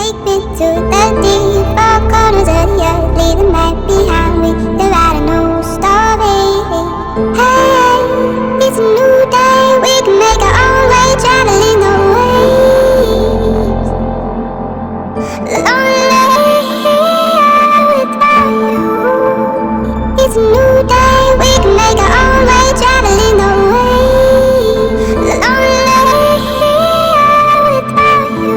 take me to the deep far corners of the earth, leave the map behind me, the writing no story. Hey, it's a new day, we can make our own way, traveling the waves. Lonely without you. It's a new day, we can make our own way, traveling the waves. Lonely without you.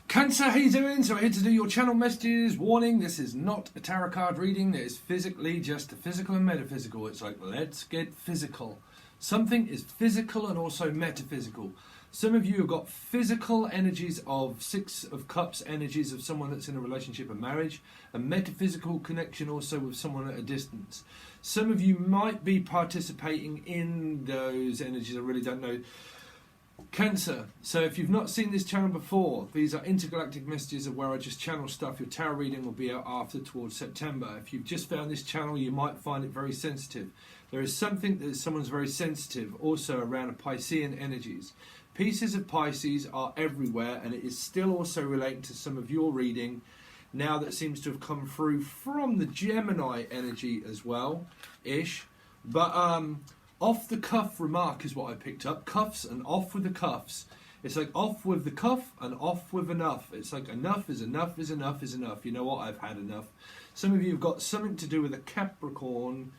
Cancer, how you doing? So I'm here to do your channel messages. Warning, this is not a tarot card reading. It is physically just a physical and metaphysical. It's like, let's get physical. Something is physical and also metaphysical. Some of you have got physical energies of Six of Cups, energies of someone that's in a relationship and marriage, a metaphysical connection also with someone at a distance. Some of you might be participating in those energies, I really don't know. Cancer. So if you've not seen this channel before, these are intergalactic messages of where I just channel stuff. Your tarot reading will be out after towards September. If you've just found this channel, you might find it very sensitive. There is something that someone's very sensitive also around Piscean energies. Pieces of Pisces are everywhere, and it is still also relating to some of your reading now that seems to have come through from the Gemini energy as well ish. But off the cuff remark is what I picked up. Cuffs and off with the cuffs. It's like off with the cuff and off with enough. It's like enough is enough is enough is enough. You know what? I've had enough. Some of you have got something to do with a Capricorn.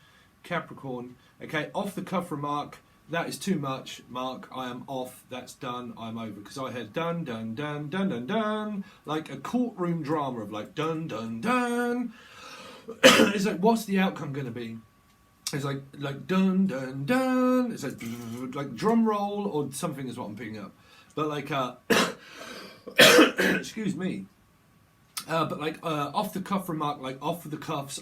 Okay, off the cuff remark. That is too much, Mark. I am off. That's done. I'm over. Because I had done, done, done, done, done, done. Like a courtroom drama of like done, done, done. It's like, what's the outcome going to be? It's like dun dun dun. It's like drum roll or something is what I'm picking up. But like excuse me. But like off the cuff remark, like off with the cuffs,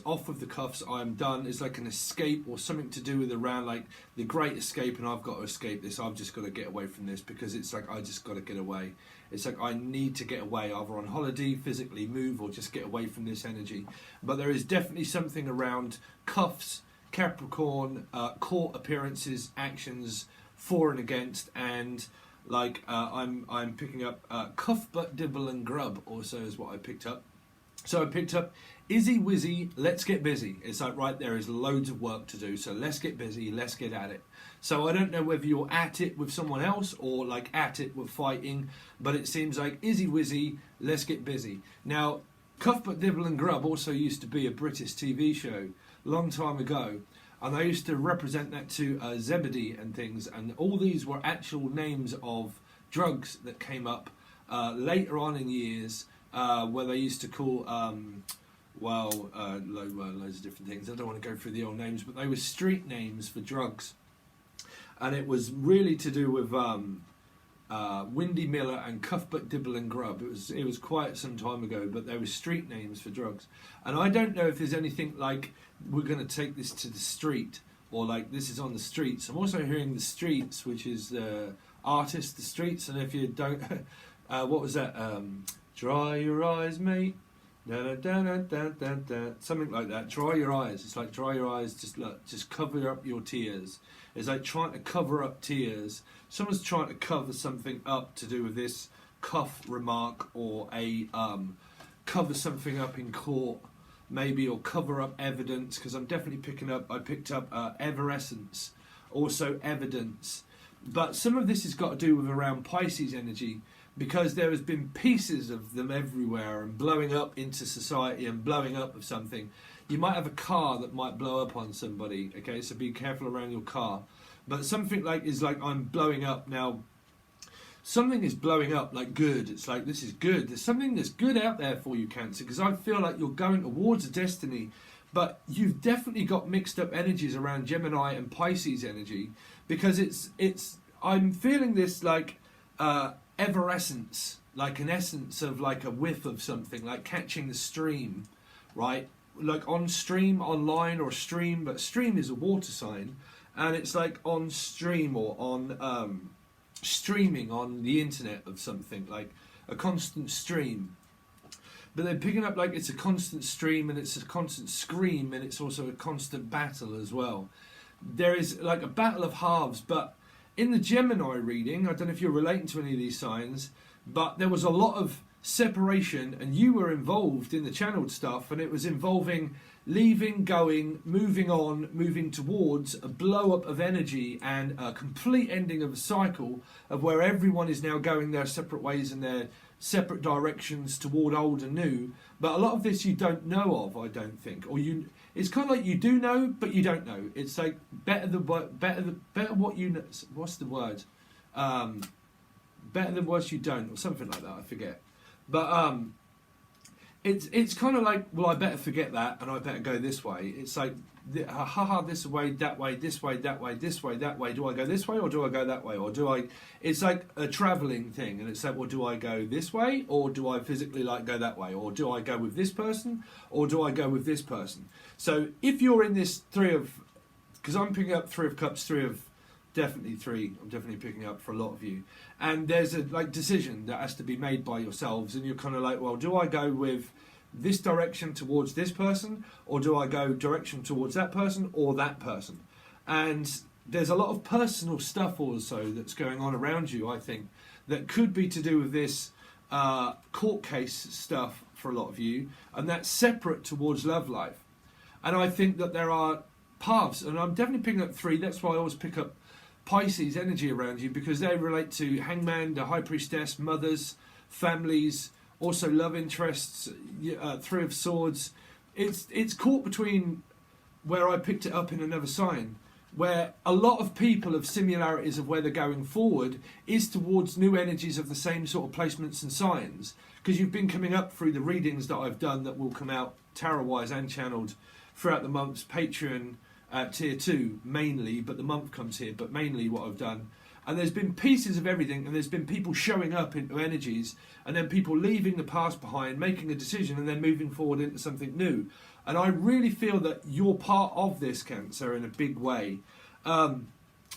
I'm done. It's like an escape or something to do with around like the great escape, and I've got to escape this. I've just got to get away from this because it's like I just got to get away. It's like I need to get away, either on holiday, physically move, or just get away from this energy. But there is definitely something around cuffs, Capricorn, court appearances, actions for and against, and like I'm picking up cuff, butt, dibble and grub also is what I picked up. So I picked up Izzy Wizzy, let's get busy. It's like, right, there is loads of work to do, so let's get busy, let's get at it. So I don't know whether you're at it with someone else or like at it with fighting, but it seems like Izzy Wizzy, let's get busy. Now, Cuff, Butt, Dibble and Grub also used to be a British TV show long time ago. And I used to represent that to Zebedee and things, and all these were actual names of drugs that came up later on in years, where they used to call, loads of different things. I don't want to go through the old names, but they were street names for drugs. And it was really to do with Windy Miller and Cuff, Butt, Dibble and Grub. It was quite some time ago, but they were street names for drugs. And I don't know if there's anything like, we're going to take this to the street, or like this is on the streets. I'm also hearing the streets, which is the artist, the streets. And if you don't, what was that? Dry your eyes, mate. Da, da, da, da, da, da. Something like that. Dry your eyes. It's like dry your eyes. Just cover up your tears. It's like trying to cover up tears. Someone's trying to cover something up to do with this cuff remark, or a cover something up in court. Maybe, or cover up evidence, because I'm definitely I picked up Everessence, also evidence. But some of this has got to do with around Pisces energy, because there has been pieces of them everywhere and blowing up into society and blowing up of something. You might have a car that might blow up on somebody, okay, so be careful around your car. But something like is like, I'm blowing up now. Something is blowing up like good. It's like, this is good. There's something that's good out there for you, Cancer, because I feel like you're going towards a destiny, but you've definitely got mixed up energies around Gemini and Pisces energy, because I'm feeling this like everessence, like an essence of like a whiff of something, like catching the stream, right? Like on stream, online, or stream, but stream is a water sign, and it's like on stream or on streaming on the internet of something, like a constant stream. But they're picking up like it's a constant stream, and it's a constant scream, and it's also a constant battle as well. There is like a battle of halves, but in the Gemini reading, I don't know if you're relating to any of these signs, but there was a lot of separation, and you were involved in the channeled stuff, and it was involving leaving, going, moving on, moving towards a blow up of energy and a complete ending of a cycle of where everyone is now going their separate ways and their separate directions toward old and new. But a lot of this you don't know of, I don't think, or you. It's kind of like you do know, but you don't know. It's like better what you know. What's the word? Better than worse you don't, or something like that. I forget. But it's kind of like, well, I better forget that, and I better go this way. It's like, haha, this way, that way, this way, that way, this way, that way. Do I go this way, or do I go that way, or do I? It's like a travelling thing, and it's like, well, do I go this way, or do I physically like go that way, or do I go with this person, or do I go with this person? So if you're in this because I'm picking up Three of Cups, definitely three. I'm definitely picking up for a lot of you, and there's a decision that has to be made by yourselves, and you're kind of like, well, do I go with this direction towards this person, or do I go direction towards that person or that person? And there's a lot of personal stuff also that's going on around you, I think, that could be to do with this court case stuff for a lot of you, and that's separate towards love life. And I think that there are paths, and I'm definitely picking up three. That's why I always pick up Pisces energy around you, because they relate to Hangman, the High Priestess, mothers, families, also love interests, Three of Swords. It's caught between where I picked it up in another sign, where a lot of people have similarities of where they're going forward is towards new energies of the same sort of placements and signs, because you've been coming up through the readings that I've done that will come out tarot-wise and channeled throughout the months, Patron, tier 2 mainly, but the month comes here, but mainly what I've done. And there's been pieces of everything, and there's been people showing up into energies, and then people leaving the past behind, making a decision, and then moving forward into something new. And I really feel that you're part of this, Cancer, in a big way. A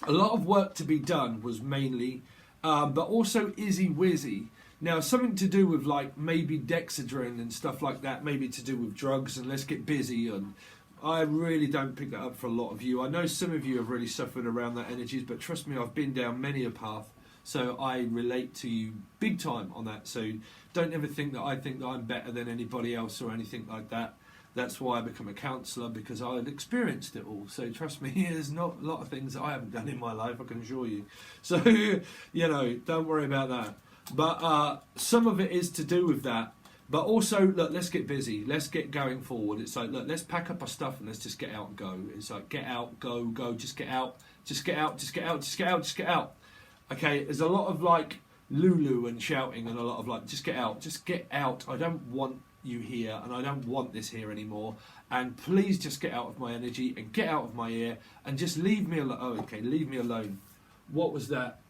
lot of work to be done was mainly, but also Izzy Wizzy. Now, something to do with like maybe Dexedrine and stuff like that, maybe to do with drugs and let's get busy. And I really don't pick that up for a lot of you. I know some of you have really suffered around that energies, but trust me, I've been down many a path, so I relate to you big time on that. So don't ever think that I think that I'm better than anybody else or anything like that. That's why I become a counsellor, because I've experienced it all. So trust me, there's not a lot of things that I haven't done in my life, I can assure you. So, don't worry about that. But some of it is to do with that. But also, look, let's get busy. Let's get going forward. It's like, look, let's pack up our stuff and let's just get out and go. It's like, get out, go, just get out, just get out, just get out, just get out, just get out. Okay, there's a lot of like Lulu and shouting and a lot of like, just get out, just get out. I don't want you here and I don't want this here anymore. And please just get out of my energy and get out of my ear and just leave me alone. Oh, okay, leave me alone. What was that?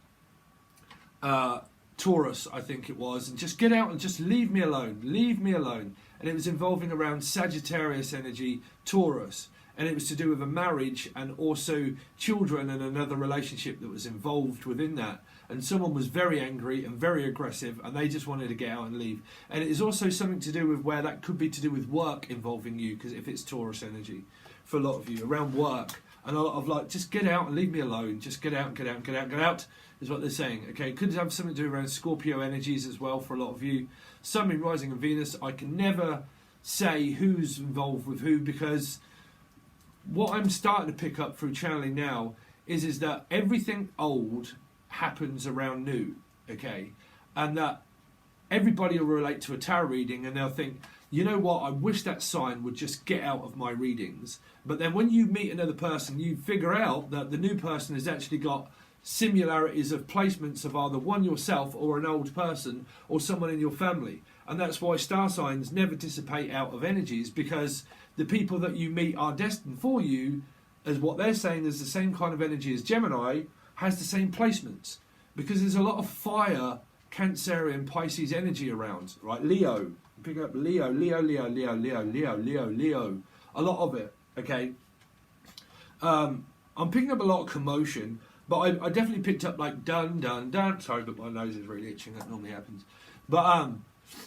Taurus, I think it was, and just get out and just leave me alone, and it was involving around Sagittarius energy, Taurus, and it was to do with a marriage and also children and another relationship that was involved within that, and someone was very angry and very aggressive and they just wanted to get out and leave. And it is also something to do with where that could be to do with work involving you, because if it's Taurus energy for a lot of you around work, and a lot of like, just get out and leave me alone, just get out, get out, get out, get out, is what they're saying. Okay, could have something to do around Scorpio energies as well for a lot of you. Sun, Moon, Rising and Venus, I can never say who's involved with who, because what I'm starting to pick up through channeling now is that everything old happens around new, okay? And that everybody will relate to a tarot reading and they'll think, you know what, I wish that sign would just get out of my readings. But then when you meet another person, you figure out that the new person has actually got similarities of placements of either one yourself or an old person or someone in your family. And that's why star signs never dissipate out of energies, because the people that you meet are destined for you, as what they're saying is the same kind of energy as Gemini, has the same placements. Because there's a lot of fire, Cancerian, Pisces energy around, right? Leo, pick up Leo, Leo, Leo, Leo, Leo, Leo, Leo, Leo, a lot of it, okay? I'm picking up a lot of commotion, but I definitely picked up like dun, dun, dun. Sorry, but my nose is really itching, that normally happens. But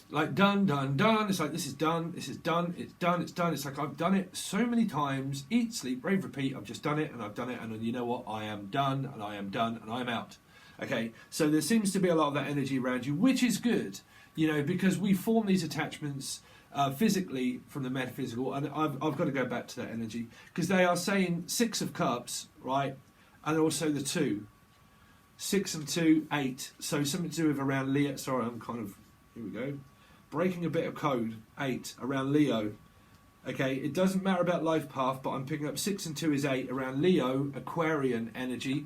Like done, done, done. It's like this is done, this is done, it's done, it's done. It's like I've done it so many times. Eat, sleep, rave, repeat. I've just done it and I've done it, and you know what? I am done and I am done and I am out. Okay, so there seems to be a lot of that energy around you, which is good, you know, because we form these attachments physically from the metaphysical, and I've got to go back to that energy because they are saying 6 of Cups, right, and also the 2. 6 and 2, 8. So something to do with around Leo. Sorry, I'm kind of, here we go. Breaking a bit of code. 8 around Leo. Okay, it doesn't matter about life path, but I'm picking up 6 and 2 is 8 around Leo, Aquarian energy.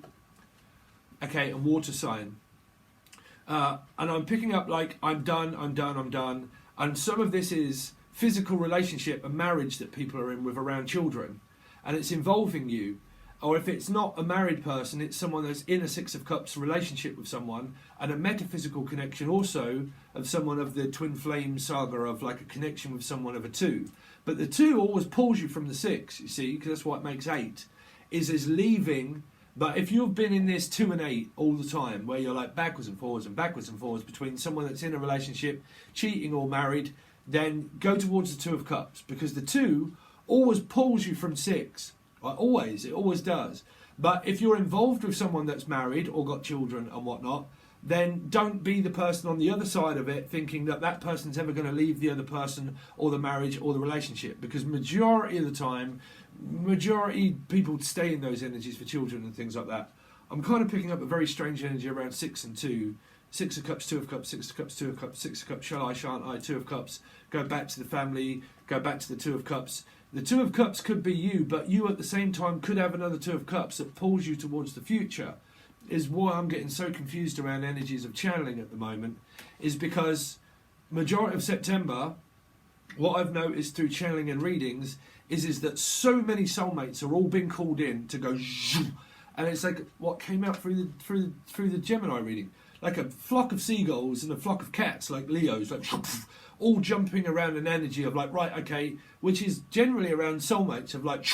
Okay, and water sign. And I'm picking up like I'm done, I'm done, I'm done. And some of this is physical relationship and marriage that people are in with around children. And it's involving you. Or if it's not a married person, it's someone that's in a 6 of Cups relationship with someone, and a metaphysical connection also of someone of the twin flame saga of like a connection with someone of a 2. But the 2 always pulls you from the 6, you see, because that's what makes 8, is leaving. But if you've been in this 2 and 8 all the time, where you're like backwards and forwards between someone that's in a relationship, cheating or married, then go towards the 2 of Cups, because the 2 always pulls you from 6. Right? Always, it always does. But if you're involved with someone that's married or got children and whatnot, then don't be the person on the other side of it thinking that that person's ever going to leave the other person or the marriage or the relationship, because majority of the time, majority people stay in those energies for children and things like that. I'm kind of picking up a very strange energy around 6 and 2. 6 of Cups, 2 of Cups, 6 of Cups, 2 of Cups, 6 of Cups, shall I, shan't I, 2 of Cups, go back to the family, go back to the 2 of Cups. The 2 of Cups could be you, but you at the same time could have another 2 of Cups that pulls you towards the future. Is why I'm getting so confused around energies of channeling at the moment, is because majority of September, what I've noticed through channeling and readings is that so many soulmates are all being called in to go zoom, and it's like what came out through the Gemini reading, like a flock of seagulls and a flock of cats, like Leos, like all jumping around an energy of like, right, okay, which is generally around soulmates of like,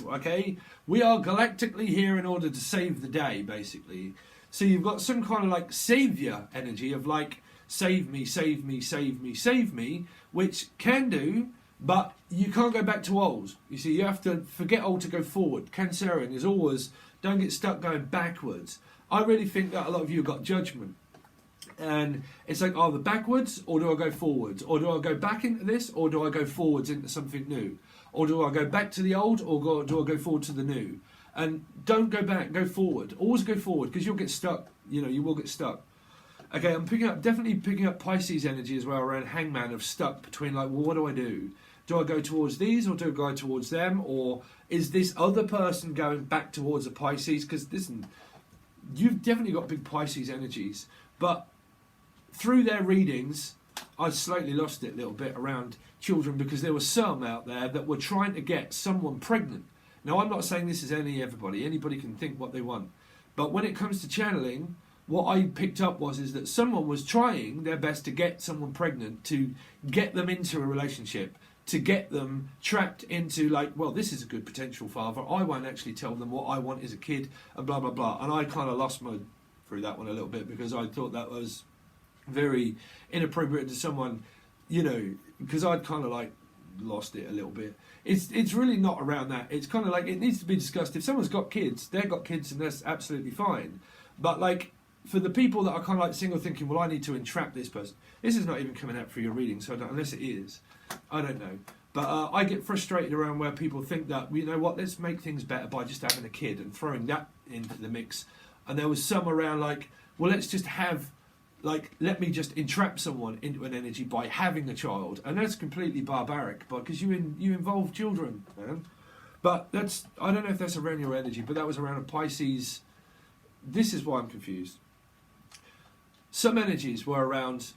okay, we are galactically here in order to save the day, basically. So you've got some kind of like savior energy of like, save me, save me, save me, save me, which can do, but you can't go back to old. You see, you have to forget old to go forward. Cancerian is always, don't get stuck going backwards. I really think that a lot of you have got judgment. And it's like, either backwards, or do I go forwards? Or do I go back into this, or do I go forwards into something new? Or do I go back to the old, or do I go forward to the new? And don't go back, go forward. Always go forward, because you'll get stuck. You know, you will get stuck. Okay, I'm definitely picking up Pisces energy as well around Hangman of stuck between like, well, what do I do? Do I go towards these, or do I go towards them? Or is this other person going back towards a Pisces? Because listen, you've definitely got big Pisces energies, but through their readings, I slightly lost it a little bit around children, because there were some out there that were trying to get someone pregnant. Now, I'm not saying this is everybody. Anybody can think what they want. But when it comes to channeling, what I picked up is that someone was trying their best to get someone pregnant, to get them into a relationship, to get them trapped into like, well, this is a good potential father. I won't actually tell them what I want as a kid, and blah, blah, blah. And I kind of lost my through that one a little bit, because I thought that was very inappropriate to someone, you know, because I'd kind of like lost it a little bit. It's really not around that. It's kind of like, it needs to be discussed. If someone's got kids, they've got kids, and that's absolutely fine. But like, for the people that are kind of like single, thinking, well, I need to entrap this person, this is not even coming out for your reading, so unless it is, I don't know. But I get frustrated around where people think that, you know what, let's make things better by just having a kid and throwing that into the mix. And there was some around like, well, let's just have, like, let me just entrap someone into an energy by having a child. And that's completely barbaric, because you involve children, man. But that's, I don't know if that's around your energy, but that was around a Pisces. This is why I'm confused. Some energies were around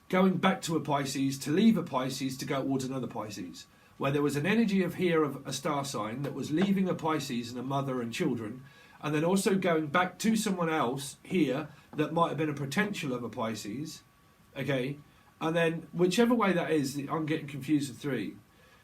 going back to a Pisces, to leave a Pisces, to go towards another Pisces. Where there was an energy of here of a star sign that was leaving a Pisces and a mother and children, and then also going back to someone else here that might have been a potential of a Pisces, okay? And then whichever way that is, I'm getting confused with 3,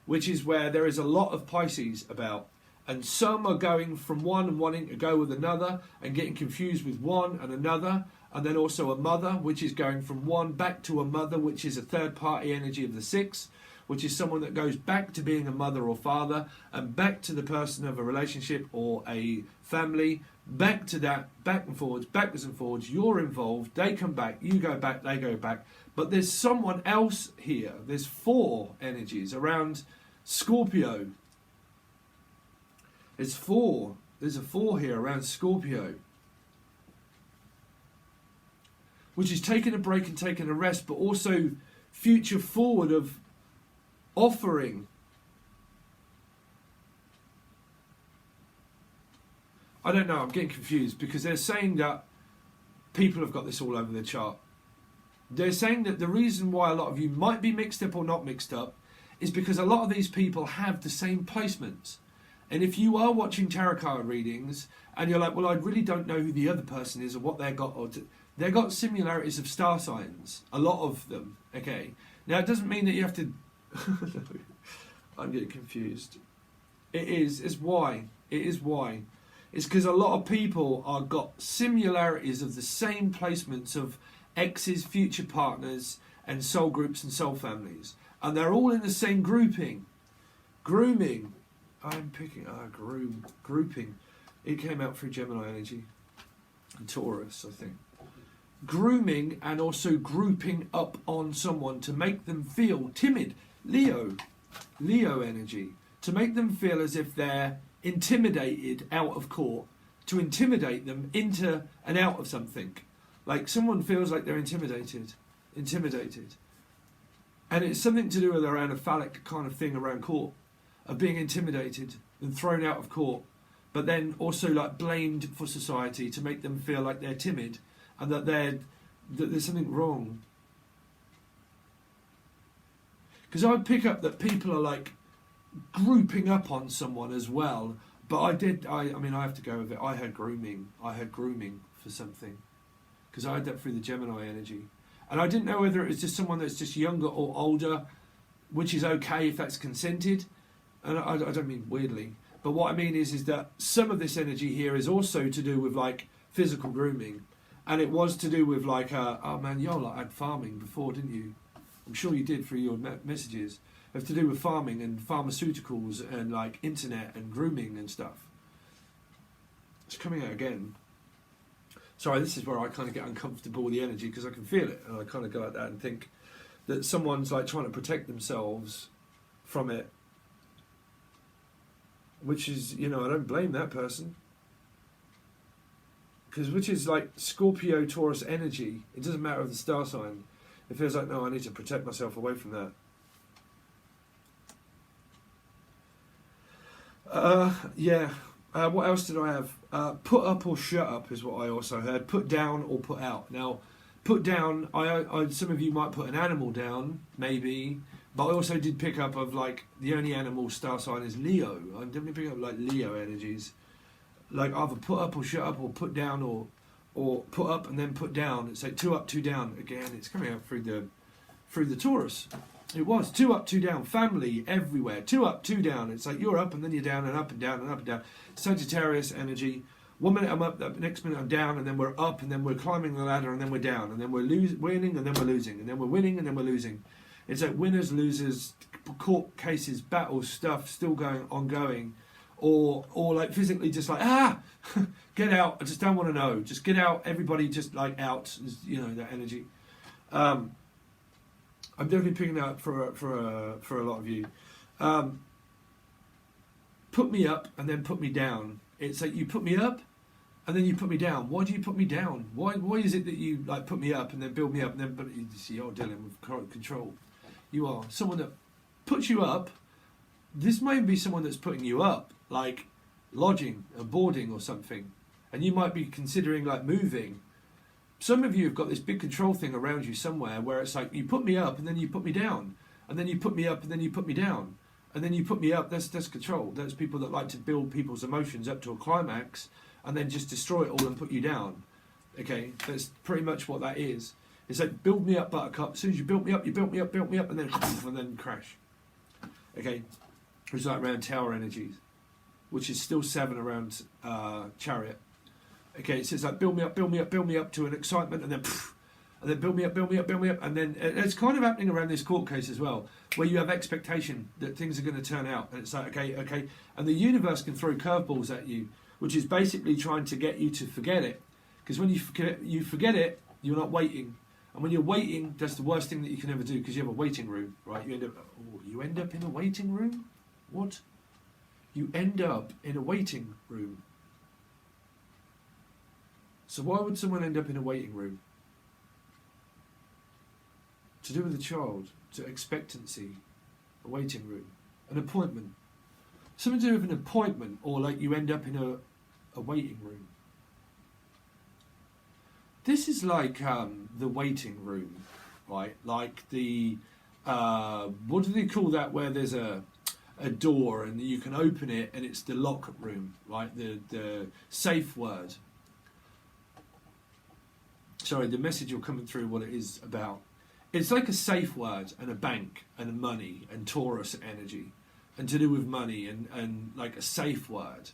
which is where there is a lot of Pisces about, and some are going from one and wanting to go with another and getting confused with one and another, And then also a mother, which is going from 1 back to a mother, which is a third party energy of the 6, which is someone that goes back to being a mother or father and back to the person of a relationship or a family, back to that, back and forwards, backwards and forwards. You're involved, they come back, you go back, they go back. But there's someone else here. There's 4 energies around Scorpio. There's 4. There's a 4 here around Scorpio, which is taking a break and taking a rest, but also future forward of offering. I don't know, I'm getting confused because they're saying that people have got this all over the chart. They're saying that the reason why a lot of you might be mixed up or not mixed up is because a lot of these people have the same placements. And if you are watching tarot card readings and you're like, well, I really don't know who the other person is or what they've got, they've got similarities of star signs, a lot of them, okay? Now, it doesn't mean that you have to... I'm getting confused. It's why. It is why. It's because a lot of people are got similarities of the same placements of exes, future partners, and soul groups and soul families. And they're all in the same grouping. Grooming. I'm picking... grouping. It came out through Gemini energy. And Taurus, I think. Grooming and also grouping up on someone to make them feel timid. Leo energy. To make them feel as if they're intimidated out of court. To intimidate them into and out of something. Like someone feels like they're intimidated. And it's something to do with around a phallic kind of thing around court. Of being intimidated and thrown out of court. But then also like blamed for society to make them feel like they're timid. And that there's something wrong. Because I pick up that people are like grouping up on someone as well. But I mean, I have to go with it. I had grooming for something. Because I had that through the Gemini energy. And I didn't know whether it was just someone that's just younger or older, which is okay if that's consented. And I don't mean weirdly. But what I mean is that some of this energy here is also to do with like physical grooming. And it was to do with like, oh man, y'all had farming before, didn't you? I'm sure you did through your messages. It have to do with farming and pharmaceuticals and like internet and grooming and stuff. It's coming out again. Sorry, this is where I kind of get uncomfortable with the energy because I can feel it. And I kind of go like that and think that someone's like trying to protect themselves from it. Which is, I don't blame that person. Which is like Scorpio, Taurus energy. It doesn't matter of the star sign. It feels like, no, I need to protect myself away from that. What else did I have? Put up or shut up is what I also heard. Put down or put out. Now, put down, I some of you might put an animal down, maybe. But I also did pick up of like, the only animal star sign is Leo. I'm definitely picking up like Leo energies. Like either put up or shut up or put down or put up and then put down. It's like 2 up, 2 down. Again, it's coming out through the Taurus. It was 2 up, 2 down. Family everywhere. 2 up, 2 down. It's like you're up and then you're down and up and down and up and down. Sagittarius energy. 1 minute I'm up, the next minute I'm down, and then we're up, and then we're climbing the ladder, and then we're down, and then we're winning, and then we're losing, and then we're winning, and then we're losing. It's like winners, losers, court cases, battles, stuff still ongoing. Or like physically just like, get out, I just don't want to know. Just get out, everybody just like out, that energy. I'm definitely picking that up for a lot of you. Put me up and then put me down. It's like you put me up and then you put me down. Why do you put me down? Why is it that you like put me up and then build me up and then you see you're dealing with control. You are someone that puts you up. This may be someone that's putting you up, like lodging or boarding or something, and you might be considering like moving. Some of you have got this big control thing around you somewhere where it's like you put me up and then you put me down, and then you put me up and then you put me down, and then you put me up. That's control. That's people that like to build people's emotions up to a climax and then just destroy it all and put you down. Okay, that's pretty much what that is. It's like build me up, buttercup. As soon as you built me up, and then crash. Okay. It's like around tower energies, which is still 7 around chariot. Okay, so it's like build me up, build me up, build me up to an excitement, and then pff, and then build me up, build me up, build me up, and then it's kind of happening around this court case as well, where you have expectation that things are going to turn out, and it's like okay, and the universe can throw curveballs at you, which is basically trying to get you to forget it, because when you forget it, you're not waiting, and when you're waiting, that's the worst thing that you can ever do, because you have a waiting room, right? You end up in a waiting room. What? You end up in a waiting room. So why would someone end up in a waiting room? To do with a child, to expectancy, a waiting room, an appointment. Something to do with an appointment, or like you end up in a waiting room. This is like the waiting room, right? Like the, what do they call that, where there's a door and you can open it and it's the lock room, right? The safe word. Sorry, the message you're coming through, what it is about. It's like a safe word and a bank and money and Taurus energy and to do with money and like a safe word.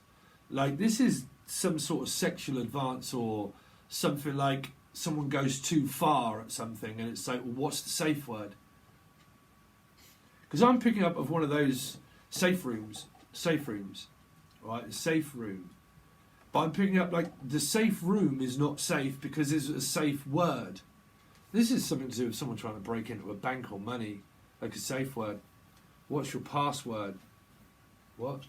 Like this is some sort of sexual advance or something, like someone goes too far at something and it's like, well, what's the safe word? Because I'm picking up of one of those safe rooms, right? A safe room. But I'm picking up like the safe room is not safe because it's a safe word. This is something to do with someone trying to break into a bank or money, like a safe word. What's your password? What?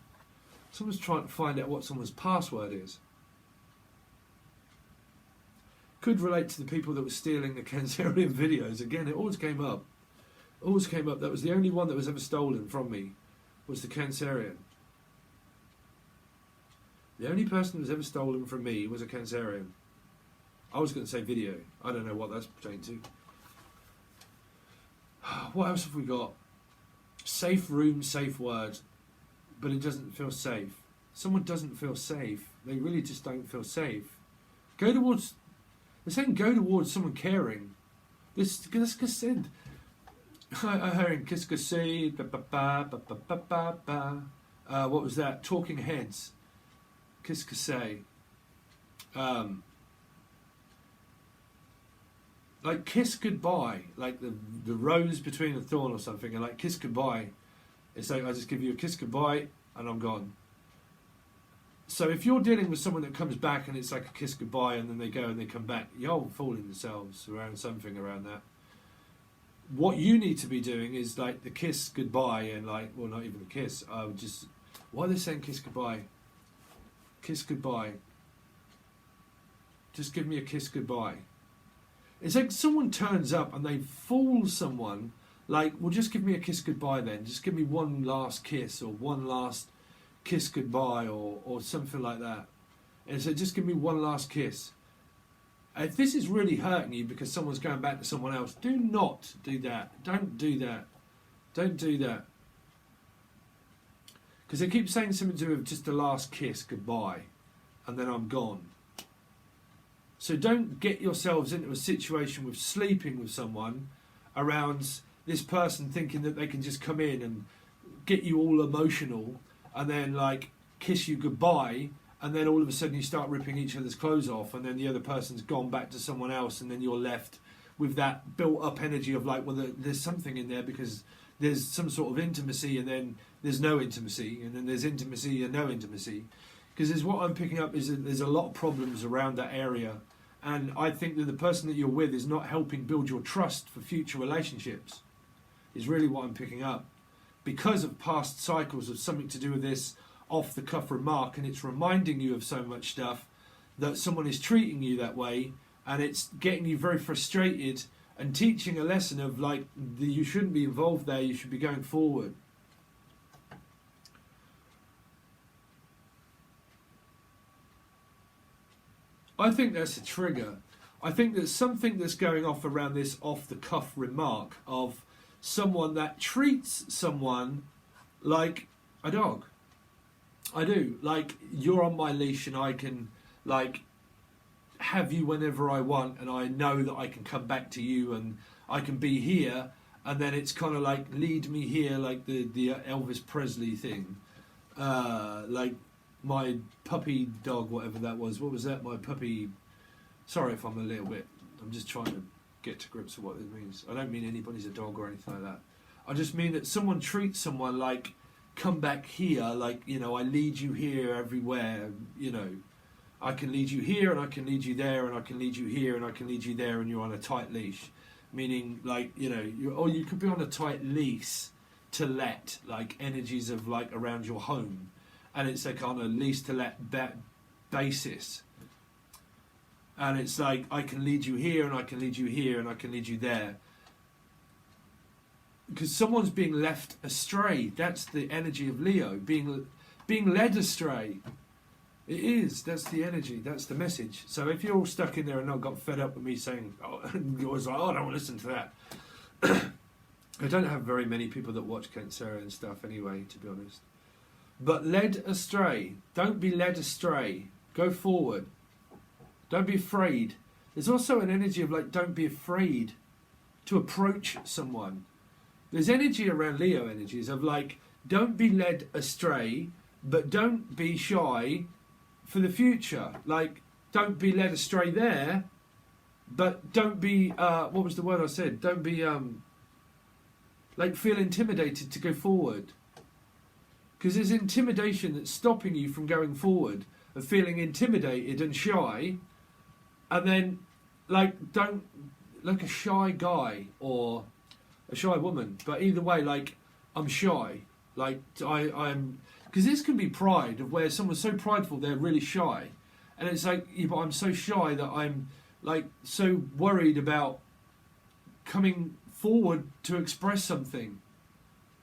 Someone's trying to find out what someone's password is. Could relate to the people that were stealing the Cancerian videos. Again, it always came up. Always came up. That was the only one that was ever stolen from me, was the Cancerian. The only person that was ever stolen from me was a Cancerian. I was going to say video. I don't know what that's pertaining to. What else have we got? Safe room, safe word. But it doesn't feel safe. Someone doesn't feel safe. They really just don't feel safe. Go towards... They're saying go towards someone caring. This said... I heard Kiss say... What was that? Talking Heads. Kiss say... like kiss goodbye, like the rose between a thorn or something, and like kiss goodbye. It's like I just give you a kiss goodbye and I'm gone. So if you're dealing with someone that comes back and it's like a kiss goodbye and then they go and they come back, you're fooling themselves around something around that. What you need to be doing is like the kiss goodbye and like, well, not even a kiss. I would just, why are they saying kiss goodbye? Kiss goodbye. Just give me a kiss goodbye. It's like someone turns up and they fool someone, like, well, just give me a kiss goodbye then. Just give me one last kiss or one last kiss goodbye or something like that. And so just give me one last kiss. If this is really hurting you because someone's going back to someone else, do not do that. Don't do that. Don't do that. Because they keep saying something to do with just the last kiss goodbye and then I'm gone. So don't get yourselves into a situation with sleeping with someone around this person thinking that they can just come in and get you all emotional and then like kiss you goodbye and then all of a sudden you start ripping each other's clothes off and then the other person's gone back to someone else and then you're left with that built up energy of like, well, there's something in there because there's some sort of intimacy and then there's no intimacy and then there's intimacy and no intimacy. Because there's what I'm picking up is that there's a lot of problems around that area, and I think that the person that you're with is not helping build your trust for future relationships, is really what I'm picking up. Because of past cycles of something to do with this off-the-cuff remark, and it's reminding you of so much stuff, that someone is treating you that way, and it's getting you very frustrated and teaching a lesson of like, you shouldn't be involved there, you should be going forward. I think that's a trigger. I think there's something that's going off around this off-the-cuff remark of someone that treats someone like a dog. I do. Like, you're on my leash and I can, like, have you whenever I want and I know that I can come back to you and I can be here, and then it's kind of like lead me here, like the Elvis Presley thing. Like, my puppy dog, whatever that was. What was that? My puppy. Sorry if I'm a little bit. I'm just trying to get to grips with what it means. I don't mean anybody's a dog or anything like that. I just mean that someone treats someone like, come back here, like, you know, I lead you here everywhere, you know. I can lead you here and I can lead you there and I can lead you here and I can lead you there, and you're on a tight leash. Meaning, like, you know, or you could be on a tight lease to let, like, energies of, like, around your home. And it's like on a lease to let basis. And it's like, I can lead you here and I can lead you here and I can lead you there. Because someone's being left astray. That's the energy of Leo. Being led astray. It is. That's the energy. That's the message. So if you're all stuck in there and not got fed up with me saying, oh, you always like, oh, I don't want to listen to that. I don't have very many people that watch Cancerian stuff anyway, to be honest. But led astray. Don't be led astray. Go forward. Don't be afraid. There's also an energy of, like, don't be afraid to approach someone. There's energy around Leo energies of, like, don't be led astray, but don't be shy for the future. Like, don't be led astray there, but don't be, what was the word I said? Don't be, like, feel intimidated to go forward. Because there's intimidation that's stopping you from going forward, of feeling intimidated and shy, and then, like, don't, like a shy guy or a shy woman, but either way, like, I'm shy. Like, I'm... Because this can be pride, of where someone's so prideful they're really shy. And it's like, yeah, but I'm so shy that I'm, like, so worried about coming forward to express something.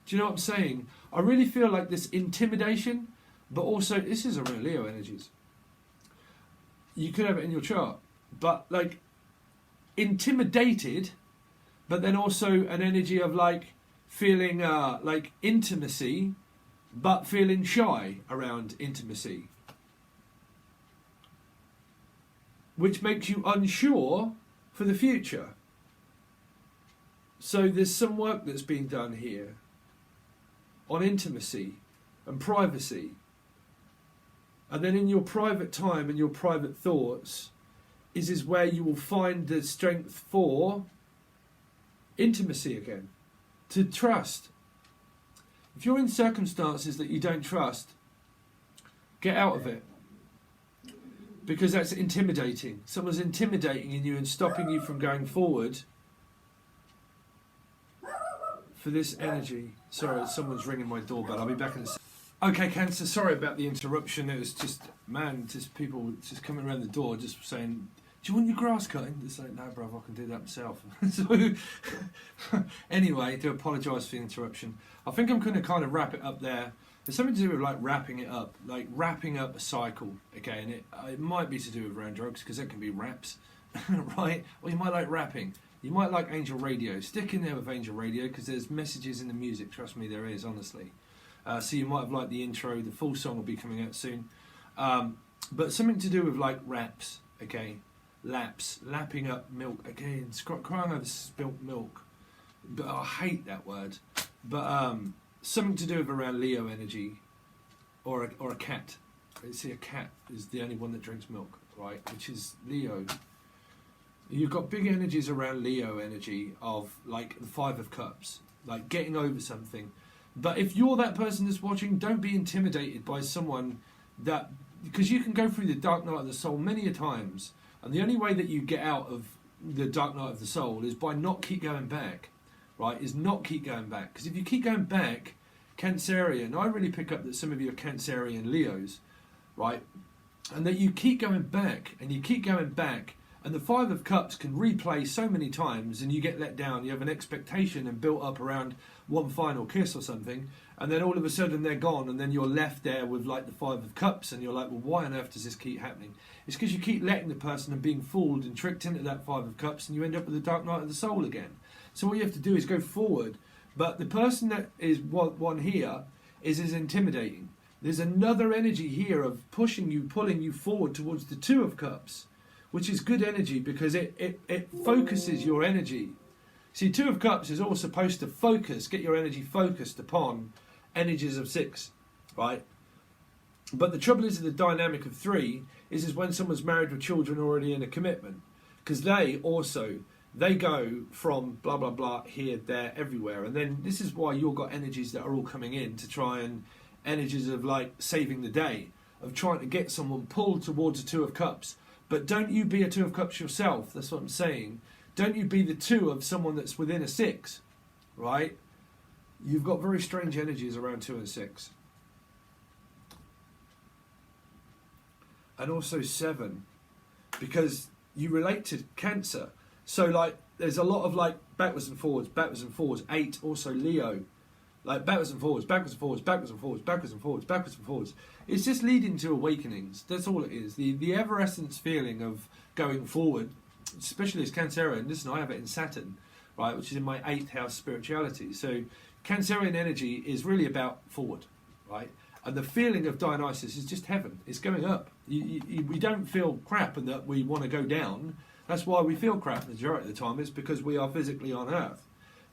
Do you know what I'm saying? I really feel like this intimidation, but also, this is around Leo energies. You could have it in your chart. But, like, intimidated, but then also an energy of, like, feeling, like, intimacy, but feeling shy around intimacy. Which makes you unsure for the future. So there's some work that's being done here on intimacy and privacy. And then in your private time and your private thoughts is where you will find the strength for intimacy again. To trust. If you're in circumstances that you don't trust, get out of it. Because that's intimidating. Someone's intimidating you and stopping you from going forward for this energy. Sorry, someone's ringing my doorbell. I'll be back in a second. Okay, Cancer, sorry about the interruption. It was just, man, just people just coming around the door just saying, do you want your grass cutting? It's like, no, bruv, I can do that myself. So, anyway, to apologise for the interruption. I think I'm going to kind of wrap it up there. There's something to do with, like, wrapping it up. Like, wrapping up a cycle. Okay, and it might be to do with around drugs, because that can be raps. Right? Or you might like rapping. You might like Angel Radio. Stick in there with Angel Radio, because there's messages in the music. Trust me, there is, honestly. So you might have liked the intro. The full song will be coming out soon. But something to do with, like, raps. Okay? Laps, lapping up milk again, crying over spilt milk. But I hate that word. But something to do with around Leo energy, or a cat. You see, a cat is the only one that drinks milk, right? Which is Leo. You've got big energies around Leo energy of, like, the Five of Cups, like getting over something. But if you're that person that's watching, don't be intimidated by someone that, because you can go through the dark night of the soul many a times. And the only way that you get out of the dark night of the soul is by not keep going back, right? Is not keep going back. Because if you keep going back, Cancerian, I really pick up that some of you are Cancerian Leos, right? And that you keep going back, and you keep going back, and the Five of Cups can replay so many times, and you get let down. You have an expectation and built up around one final kiss or something, and then all of a sudden they're gone, and then you're left there with, like, the Five of Cups, and you're like, well, why on earth does this keep happening? It's because you keep letting the person and being fooled and tricked into that Five of Cups, and you end up with the dark night of the soul again. So what you have to do is go forward. But the person that is one here is intimidating. There's another energy here of pushing you, pulling you forward towards the Two of Cups, which is good energy because it focuses your energy. See, Two of Cups is all supposed to focus, get your energy focused upon energies of 6, right? But the trouble is, the dynamic of 3 is when someone's married with children already in a commitment, because they go from blah blah blah here, there, everywhere, and then this is why you've got energies that are all coming in to try and energies of like saving the day, of trying to get someone pulled towards a 2 of Cups. But don't you be a 2 of Cups yourself. That's what I'm saying. Don't you be the 2 of someone that's within a 6, right? You've got very strange energies around 2 and 6. And also 7, because you relate to Cancer. So like there's a lot of like backwards and forwards. 8, also Leo. Like backwards and forwards, backwards and forwards, backwards and forwards, backwards and forwards, backwards and forwards. It's just leading to awakenings. That's all it is. The ever-essence feeling of going forward, especially as Cancerian. Listen, I have it in Saturn, right, which is in my 8th house spirituality. So Cancerian energy is really about forward, right? And the feeling of Dionysus is just heaven. It's going up. We don't feel crap and that we want to go down. That's why we feel crap the majority of the time. It's because we are physically on Earth.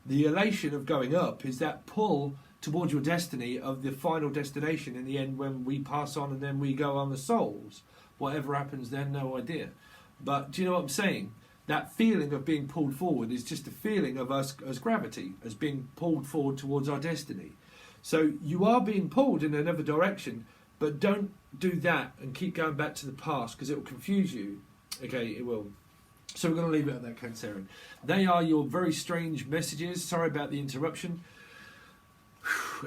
The elation of going up is that pull towards your destiny of the final destination in the end when we pass on and then we go on the souls. Whatever happens then, no idea. But do you know what I'm saying? That feeling of being pulled forward is just a feeling of us as gravity, as being pulled forward towards our destiny. So you are being pulled in another direction, but don't do that and keep going back to the past because it will confuse you. Okay, it will. So we're going to leave it at that, Cancerian. They are your very strange messages. Sorry about the interruption.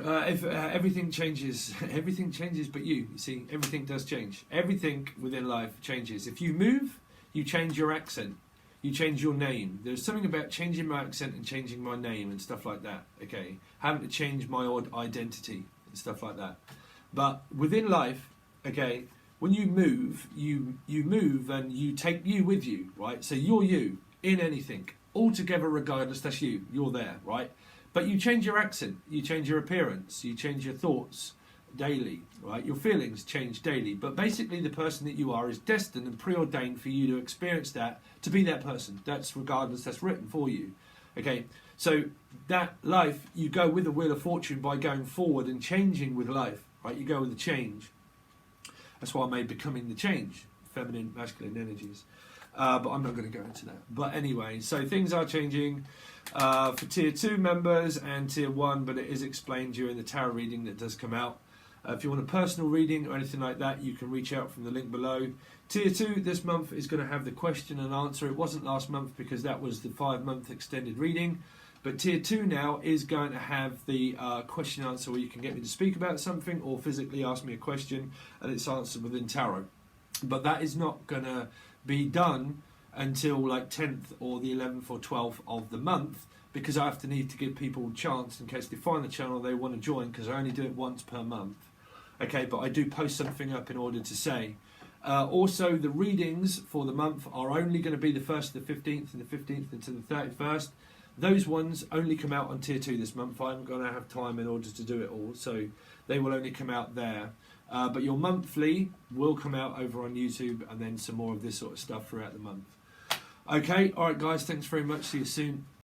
Everything changes. Everything changes but you. You see, everything does change. Everything within life changes. If you move, you change your accent. You change your name. There's something about changing my accent and changing my name and stuff like that. Okay, having to change my odd identity and stuff like that. But within life, okay, when you move and you take you with you, right? So you're you in anything, altogether regardless, that's you. You're there, right? But you change your accent, you change your appearance, you change your thoughts daily, right? Your feelings change daily. But basically the person that you are is destined and preordained for you to experience that, to be that person. That's regardless, that's written for you. Okay, so that life, you go with the wheel of fortune by going forward and changing with life, right? You go with the change. That's why I made becoming the change, feminine, masculine energies. But I'm not going to go into that. But anyway, so things are changing for Tier 2 members and Tier 1, but it is explained during the tarot reading that does come out. If you want a personal reading or anything like that, you can reach out from the link below. Tier 2 this month is going to have the question and answer. It wasn't last month because that was the 5-month extended reading. But Tier 2 now is going to have the question and answer where you can get me to speak about something or physically ask me a question and it's answered within tarot. But that is not going to be done until like 10th or the 11th or 12th of the month because I have to need to give people a chance in case they find the channel they want to join because I only do it once per month. Okay, but I do post something up in order to say. Also, the readings for the month are only going to be the 1st to the 15th and the 15th into the 31st. Those ones only come out on Tier 2 this month. I'm going to have time in order to do it all, so they will only come out there. But your monthly will come out over on YouTube and then some more of this sort of stuff throughout the month. Okay, alright guys, thanks very much. See you soon.